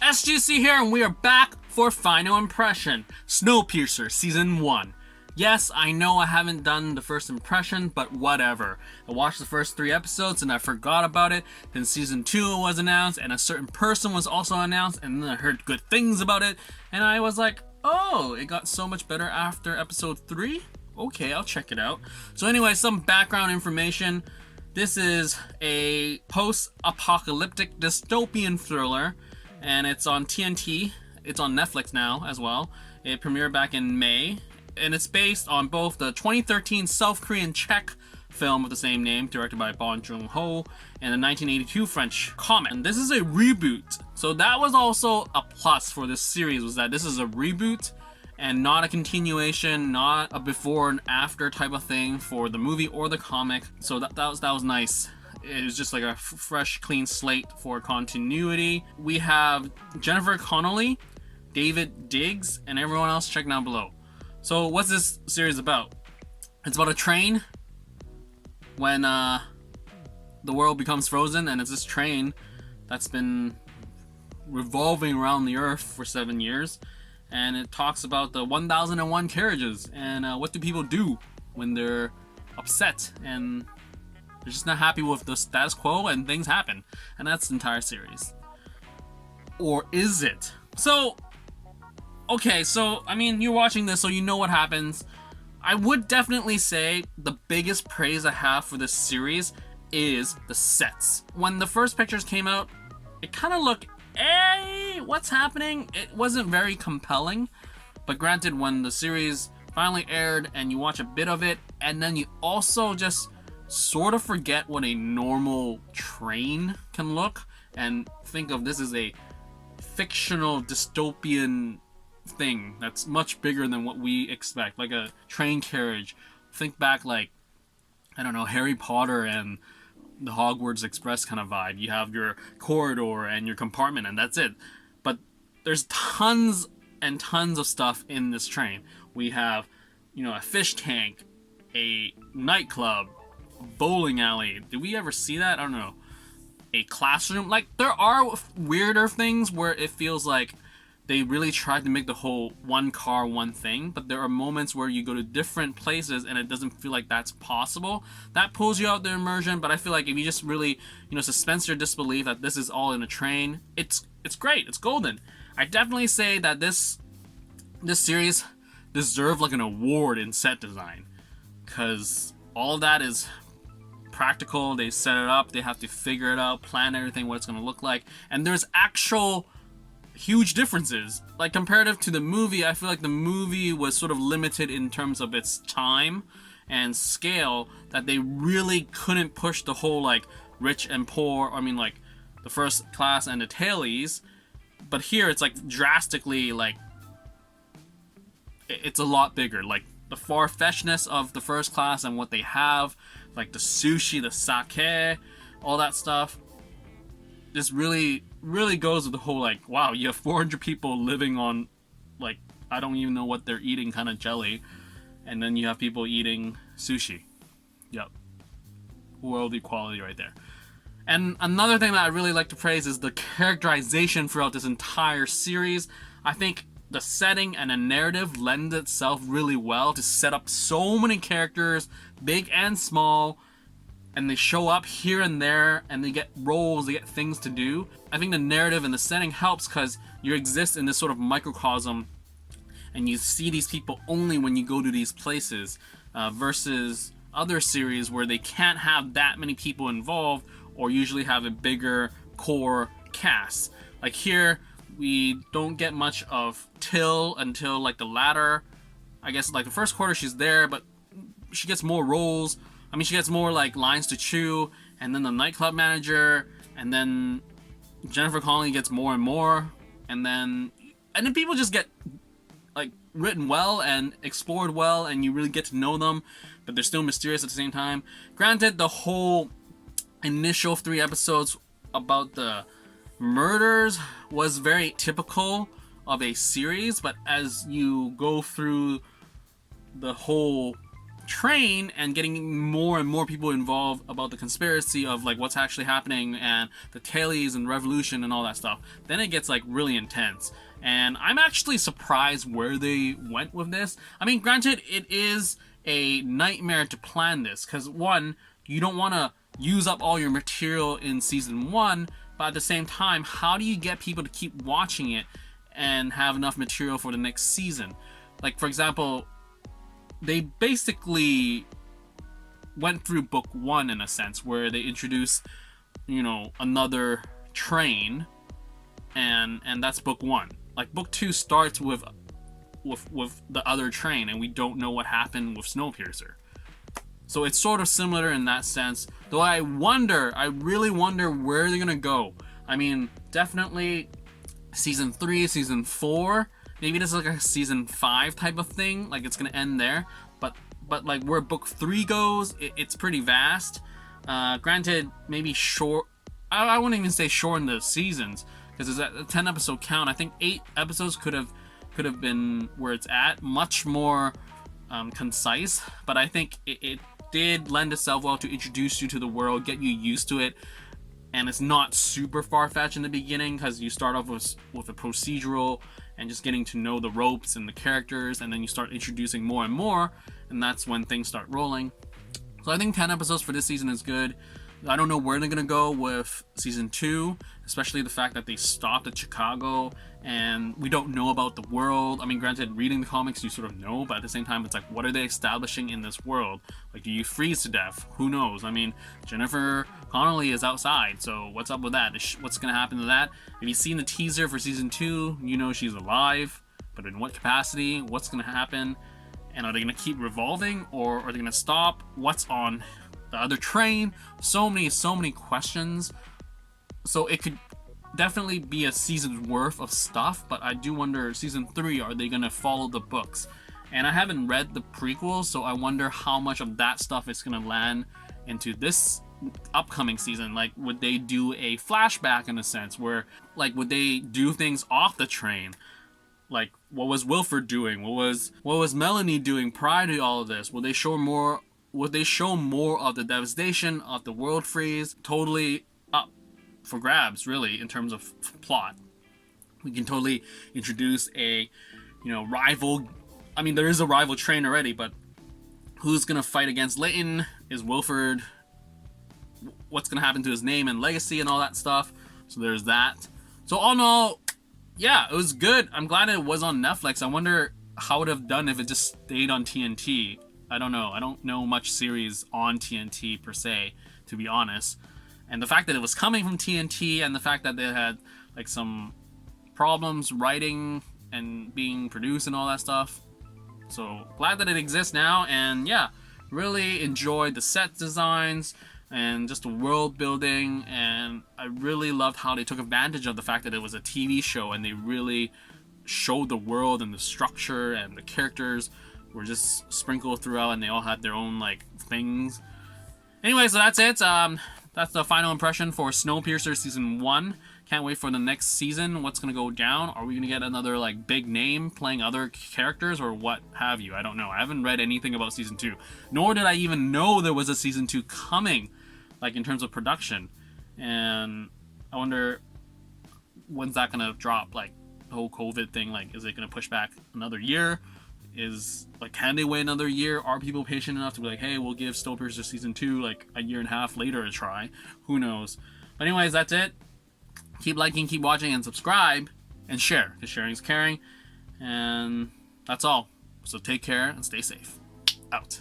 SGC here, and we are back for Final Impression, Snowpiercer Season 1. Yes, I know I haven't done the first impression, but whatever. I watched the first 3 episodes and I forgot about it. Then Season 2 was announced, and a certain person was also announced, and then I heard good things about it, and I was like, oh, it got so much better after Episode 3? Okay, I'll check it out. So anyway, some background information. This is a post-apocalyptic dystopian thriller, and it's on TNT. It's on Netflix now as well. It premiered back in May, and it's based on both the 2013 South Korean Czech film of the same name, directed by Bong Joon-ho, and the 1982 French comic. And this is a reboot. So that was also a plus for this series, was that this is a reboot and not a continuation, not a before and after type of thing for the movie or the comic. So that was nice. It was just like a fresh, clean slate for continuity. We have Jennifer Connelly, David Diggs, and everyone else checking down below. So what's this series about? It's about a train when the world becomes frozen, and it's this train that's been revolving around the earth for 7 years. And it talks about the 1001 carriages and what do people do when they're upset and they're just not happy with the status quo and things happen. And that's the entire series. Or is it? So, okay, so, I mean, you're watching this, so you know what happens. I would definitely say the biggest praise I have for this series is the sets. When the first pictures came out, it kind of looked, hey, what's happening? It wasn't very compelling. But granted, when the series finally aired and you watch a bit of it, and then you also just sort of forget what a normal train can look and think of this as a fictional dystopian thing that's much bigger than what we expect, like a train carriage. Think back, like, I don't know, Harry Potter and the Hogwarts Express kind of vibe. You have your corridor and your compartment, and that's it. But there's tons and tons of stuff in this train. We have, you know, a fish tank, a nightclub, a bowling alley. Did we ever see that? I don't know. A classroom. Like, there are weirder things where it feels like they really tried to make the whole one car, one thing, but there are moments where you go to different places and it doesn't feel like that's possible. That pulls you out the immersion, but I feel like if you just really, you know, suspense your disbelief that this is all in a train, it's great. It's golden. I definitely say that this series deserved like an award in set design, because all of that is practical. They set it up, they have to figure it out, plan everything, what it's going to look like, and there's actual huge differences. Like, comparative to the movie, I feel like the movie was sort of limited in terms of its time and scale, that they really couldn't push the whole like rich and poor, I mean like the first class and the tailies. But here it's like drastically, like, it's a lot bigger. Like, the far-fetchedness of the first class and what they have, like the sushi, the sake, all that stuff, just really goes with the whole, like, wow, you have 400 people living on, like, I don't even know what they're eating, kind of jelly, and then you have people eating sushi. Yep. World equality right there. And another thing that I really like to praise is the characterization throughout this entire series. I think the setting and the narrative lend itself really well to set up so many characters, big and small, and they show up here and there, and they get roles, they get things to do. I think the narrative and the setting helps because you exist in this sort of microcosm, and you see these people only when you go to these places, versus other series where they can't have that many people involved, or usually have a bigger core cast. Like here, we don't get much of Till until like the latter. I guess like the first quarter she's there, but she gets more roles. I mean, she gets more like lines to chew, and then the nightclub manager, and then Jennifer Connelly gets more and more, and then people just get like written well and explored well, and you really get to know them, but they're still mysterious at the same time. Granted, the whole initial 3 episodes about the murders was very typical of a series, but as you go through the whole train and getting more and more people involved about the conspiracy of like what's actually happening and the tailies and revolution and all that stuff, then it gets like really intense. And I'm actually surprised where they went with this. I mean, granted, it is a nightmare to plan this, because one, you don't want to use up all your material in season 1, but at the same time, how do you get people to keep watching it and have enough material for the next season? Like, for example, they basically went through book 1 in a sense, where they introduce, you know, another train, and that's book 1. Like, book 2 starts with the other train, and we don't know what happened with Snowpiercer. So it's sort of similar in that sense, though I really wonder where they're gonna go. I mean, definitely season 3, season 4, maybe this is like a season 5 type of thing, like it's gonna end there. But like where book 3 goes, it's pretty vast. Granted, maybe short. I wouldn't even say shorten the seasons, because it's at a 10 episode count. I think 8 episodes could have been where it's at, much more concise. But I think it did lend itself well to introduce you to the world, get you used to it, and it's not super far-fetched in the beginning, because you start off with a procedural and just getting to know the ropes and the characters, and then you start introducing more and more, and that's when things start rolling. So I think 10 episodes for this season is good. I don't know where they're gonna go with season 2, especially the fact that they stopped at Chicago and we don't know about the world. I mean, granted, reading the comics you sort of know, but at the same time it's like, what are they establishing in this world? Like, do you freeze to death? Who knows? I mean, Jennifer Connelly is outside, so what's up with that? What's gonna happen to that? If you've seen the teaser for season 2, you know she's alive, but in what capacity? What's gonna happen? And are they gonna keep revolving, or are they gonna stop? What's on the other train? So many questions. So it could definitely be a season's worth of stuff, but I do wonder, season 3, are they gonna follow the books? And I haven't read the prequels, so I wonder how much of that stuff is gonna land into this upcoming season. Like, would they do a flashback in a sense, where like, would they do things off the train? Like, what was Wilford doing? What was Melanie doing prior to all of this? Will they show more? Would they show more of the devastation of the world freeze? Totally up for grabs, really, in terms of plot. We can totally introduce a, you know, rival. I mean, there is a rival train already, but who's gonna fight against Leighton? Is Wilford? What's gonna happen to his name and legacy and all that stuff? So there's that. So all in all, yeah, it was good. I'm glad it was on Netflix. I wonder how it would have done if it just stayed on TNT. I don't know. I don't know much series on TNT per se, to be honest. And the fact that it was coming from TNT, and the fact that they had like some problems writing and being produced and all that stuff. So glad that it exists now. And yeah, really enjoyed the set designs and just the world building, and I really loved how they took advantage of the fact that it was a TV show, and they really showed the world and the structure, and the characters were just sprinkled throughout, and they all had their own like things. Anyway, so that's it. That's the final impression for Snowpiercer season 1. Can't wait for the next season. What's gonna go down? Are we gonna get another like big name playing other characters, or what have you? I don't know. I haven't read anything about season 2, nor did I even know there was a season 2 coming, like in terms of production. And I wonder, when's that gonna drop? Like the whole COVID thing, like, is it gonna push back another year? Is like, can they wait another year? Are people patient enough to be like, hey, we'll give Snowpiercer season 2 like a year and a half later a try? Who knows? But anyways, that's it. Keep liking, keep watching, and subscribe, and share, because sharing is caring. And that's all. So take care and stay safe. Out.